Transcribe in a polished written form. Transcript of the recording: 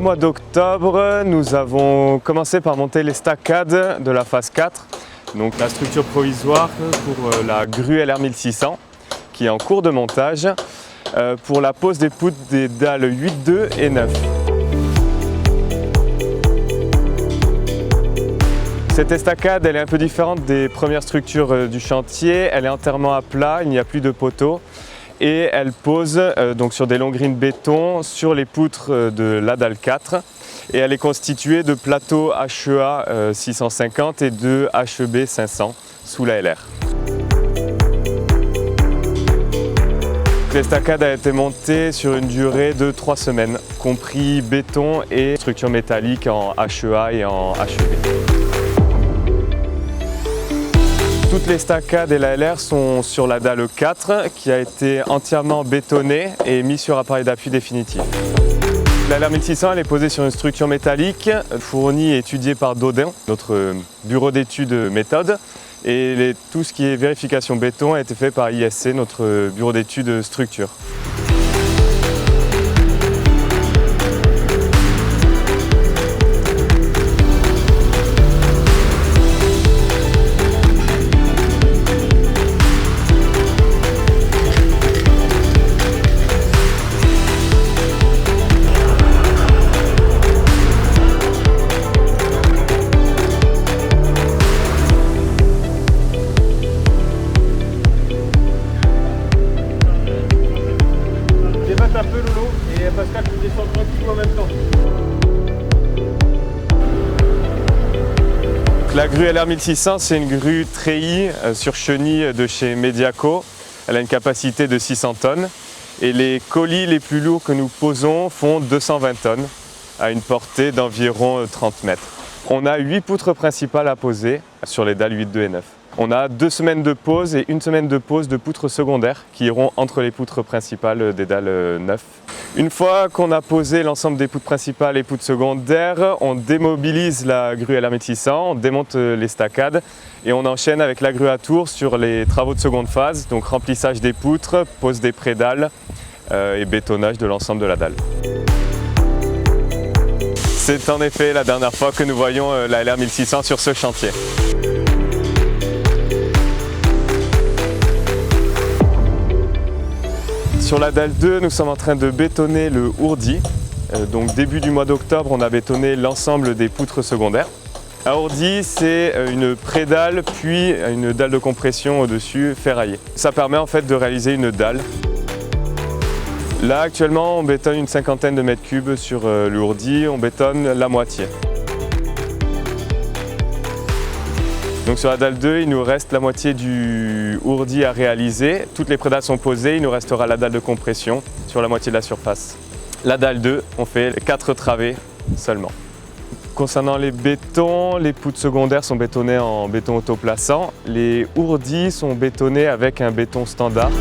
mois d'octobre, nous avons commencé par monter les staccades de la phase 4, donc la structure provisoire pour la grue LR 1600 qui est en cours de montage pour la pose des poutres des dalles 8, 2 et 9. Cette estacade elle est un peu différente des premières structures du chantier, elle est entièrement à plat, il n'y a plus de poteaux. Et elle pose donc sur des longuerines béton sur les poutres de la dalle 4 et elle est constituée de plateaux HEA 650 et de HEB 500 sous la LR. L'estacade a été montée sur une durée de 3 semaines, compris béton et structure métallique en HEA et en HEB. Toutes les staccades et la LR sont sur la dalle 4 qui a été entièrement bétonnée et mise sur appareil d'appui définitif. La LR 1600 elle est posée sur une structure métallique fournie et étudiée par Dodin, notre bureau d'études méthode. Et tout ce qui est vérification béton a été fait par ISC, notre bureau d'études structure. Un peu Lolo et Pascal tu descends tranquillement en même temps. La grue LR 1600 c'est une grue treillis sur chenille de chez Mediaco. Elle a une capacité de 600 tonnes et les colis les plus lourds que nous posons font 220 tonnes à une portée d'environ 30 mètres. On a 8 poutres principales à poser sur les dalles 8, 2 et 9. On a 2 semaines de pause et 1 semaine de pause de poutres secondaires qui iront entre les poutres principales des dalles 9. Une fois qu'on a posé l'ensemble des poutres principales et poutres secondaires, on démobilise la grue LR 1600, on démonte les staccades et on enchaîne avec la grue à tour sur les travaux de seconde phase, donc remplissage des poutres, pose des prédales et bétonnage de l'ensemble de la dalle. C'est en effet la dernière fois que nous voyons la LR 1600 sur ce chantier. Sur la dalle 2, nous sommes en train de bétonner le ourdi. Donc début du mois d'octobre, on a bétonné l'ensemble des poutres secondaires. Un ourdi, c'est une prédalle puis une dalle de compression au-dessus ferraillée. Ça permet en fait de réaliser une dalle. Là actuellement, on bétonne une 50aine de mètres cubes sur le ourdi, on bétonne la moitié. Donc sur la dalle 2, il nous reste la moitié du ourdi à réaliser. Toutes les prédales sont posées, il nous restera la dalle de compression sur la moitié de la surface. La dalle 2, on fait 4 travées seulement. Concernant les bétons, les poutres secondaires sont bétonnées en béton autoplaçant. Les ourdis sont bétonnés avec un béton standard.